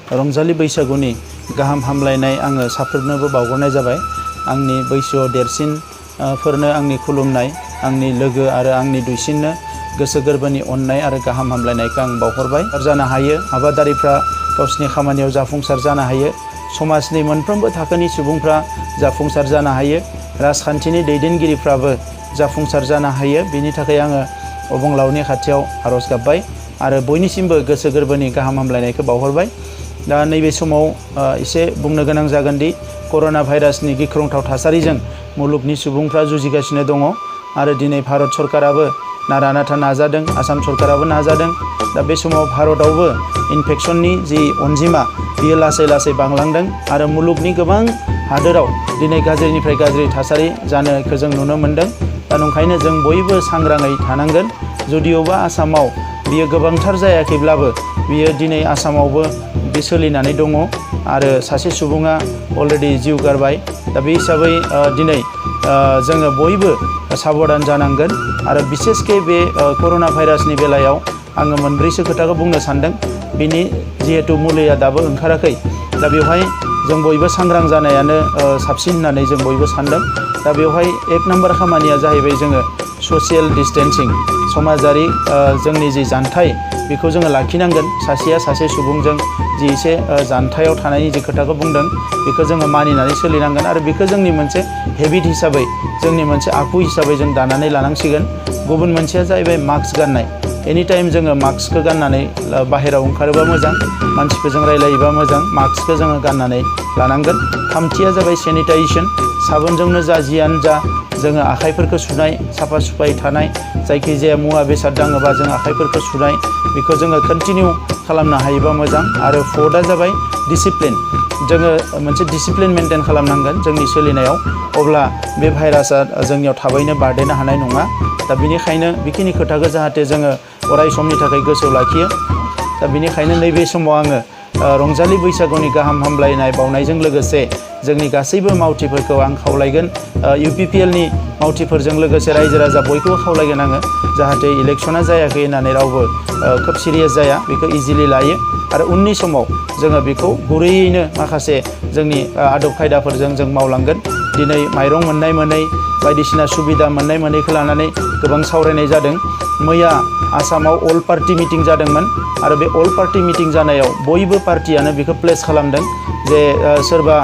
रंजालि बैसागुनि गाहाम हामलायनाय आङो साफ्रोमनोबो बावहरनाय जाबाय। आंनि बैसोआव देरसिन फोरनो आंनि खुलुमनाय, आंनि लोगो आरो आंनि दुइसिननो गोसो गोरबोनि अननाय आरो गाहाम हामलायनायखौ आं बावहरबाय। जानो हायो आबादारिफ्रा गावसिनि खामानियाव जाफुंसार जानो हायो, समाजनि मोनफ्रोमबो थाखोनि सुबुंफ्रा जाफुंसार जानो हायो, राजखान्थिनि दैदेनगिरिफ्राबो जाफुंसार जानो हायो। बिनि थाखाय आङो अबंलावरिनि खाथियाव आर'ज गाबबाय आरो बयनिसिमबो गोसो गोरबोनि गाहाम हामलायनायखौ बावहरबाय। दा नैबे समाव एसे बुंनो गोनां जागोन दि कर'ना भाइरासनि गिख्रंथाव थासारिजों मुलुगनि सुबुंफ्रा जुजिगासिनो दङ आरो दिनै भारत सरकाराबो नारा नाथा नाजादों, आसाम सरकाराबो नाजादों। दा बे समाव भारतआवबो इनफेक्सननि जि अनजिमा बियो लासै लासै बांलांदों आरो मुलुगनि गोबां हादोराव दिनै गाज्रिनिफ्राय गाज्रि थासारि जानायखौ जों नुनो मोन्दों। दा नंखायनो जों बयबो सांग्राङै थानांगोन। जुदिअबा आसामाव बियो गोबांथार जायाखैब्लाबो बियो दिनै आसामावबो बे सोलिनानै दङ आरो सासे सुबुङा अलरेडि जिउ गारबाय। दा बे हिसाबै दिनै जोङो बयबो साबधान जानांगोन आरो बिसेसके बे कर'ना भाइरासनि बेलायाव आङो मोनब्रैसो खोथाखौ बुंनो सानदों। बिनि जिहेतु मुलिया दाबो ओंखाराखै, दा बेवहाय जों बयबो सांग्रां जानायानो साबसिन होननानै जों बयबो सानदों। दा बेवहाय एक नाम्बार खामानिया जाहैबाय जोङो ससियेल डिस्टेन्सिं, समाजारि जोंनि जि जानथाय बेखौ जोङो लाखिनांगोन। सासेया सासे सुबुंजों जि एसे जानथायाव थानायनि जि खोथाखौ बुंदों बेखौ जोङो मानिनानै सोलिनांगोन आरो बेखौ जोंनि मोनसे हेबिट हिसाबै, जोंनि मोनसे आखु हिसाबै जों दानानै लानांसिगोन। गुबुन मोनसेया जाहैबाय मास्क गाननाय। एनिटाइम जोङो मास्कखौ गाननानै बाहेरायाव ओंखारोबा मोजां, मानसिफोरजों रायलायोबा मोजां, मास्कखौ जोङो गाननानै लानांगोन। थामथिया जाबाय सेनिटाइजेसन, साबोनजोंनो जा जियानो जा जोङो आखाइफोरखौ सुनाय, साफा सुफायै थानाय, जायखिजाया मुवा बेसाद दाङोबा जों आखाइफोरखौ सुनाय, बेखौ जोङो कन्टिनिउ खालामनो हायोबा मोजां। आरो फर्थआ जाबाय डिसिप्लिन, जोङो मोनसे डिसिप्लिन मेनटेन खालामनांगोन जोंनि सोलिनायाव, अब्ला बे भाइरासआ जोंनियाव थाबैनो बारदेरनो हानाय नङा। दा बेनिखायनो बेखिनि खोथाखौ जाहाथे जोङो अराय समनि थाखाय गोसोआव लाखियो। दा बेनिखायनो नैबे समाव आङो रंजालि बैसागुनि गाहाम हामलायनाय बावनायजों लोगोसे जोंनि गासैबो मावथिफोरखौ आं खावलायगोन, UPPLनि मावथिफोरजों लोगोसे रायजो राजा बयखौबो खावलायगोन आङो, जाहाथे इलेक्सना जायाखै होननानै रावबो खोब सिरियास जाया, बेखौ इजिलि लायो आरो उननि समाव जोङो बेखौ गुरैयैनो माखासे जोंनि आदब खायदाफोरजों जों मावलांगोन। दिनै माइरं मोननाय मोनै, बायदिसिना सुबिदा मोननाय मोनैखौ लानानै गोबां सावरायनाय जादों। मैया आसामाव अल पार्टि मिटिं जादोंमोन आरो बे अल पार्टि मिटिं जानायाव बयबो पार्टियानो बेखौ प्लेस खालामदों जे सोरबा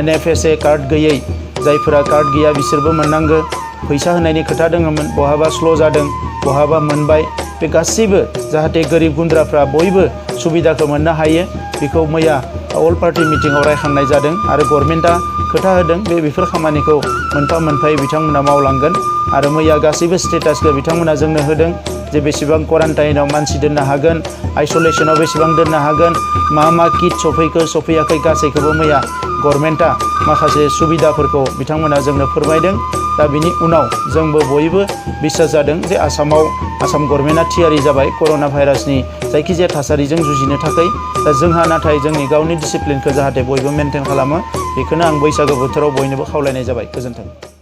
NFSA कार्ड गैयै, जायफोरा कार्ड गैया बिसोरबो मोननांगौ। फैसा होनायनि खोथा दङमोन, बहाबा स्ल' जादों, बहाबा मोनबाय। बे गासैबो जाहाथे गोरिब गुन्द्राफ्रा बयबो सुबिदाखौ मोननो हायो, बेखौ मैया अल पार्टि मिटिङाव रायखांनाय जादों आरो गभर्नमेन्टआ खोथा होदों बेफोर खामानिखौ मोनफा मोनफायै बिथांमोना मावलांगोन। आरो मैया गासैबो स्टेटासखौ बिथांमोना जोंनो होदों जे बेसेबां क्वारान्टाइनाव मानसि दोननो हागोन, आइसलेसनाव बेसेबां दोननो हागोन, मा किट सफैयाखै गासैखौबो मैया गभर्नमेन्टआ माखासे सुबिदाफोरखौ बिथांमोना जोंनो फोरमायदों। दा बिनि उनाव जोंबो बयबो बिसास जादों जे आसाम गभर्नमेन्टआ थियारि जाबाय कर'ना भाइरासनि जायखिजाया थासारिजों जुजिनो थाखाय। दा जोंहा नाथाय जोंनि गावनि डिसिप्लिनखौ जाहाथे बयबो मेनटेन खालामो, बेखौनो आं बैसागो बोथोराव बयनोबो खावलायनाय जाबाय। गोजोन्थों।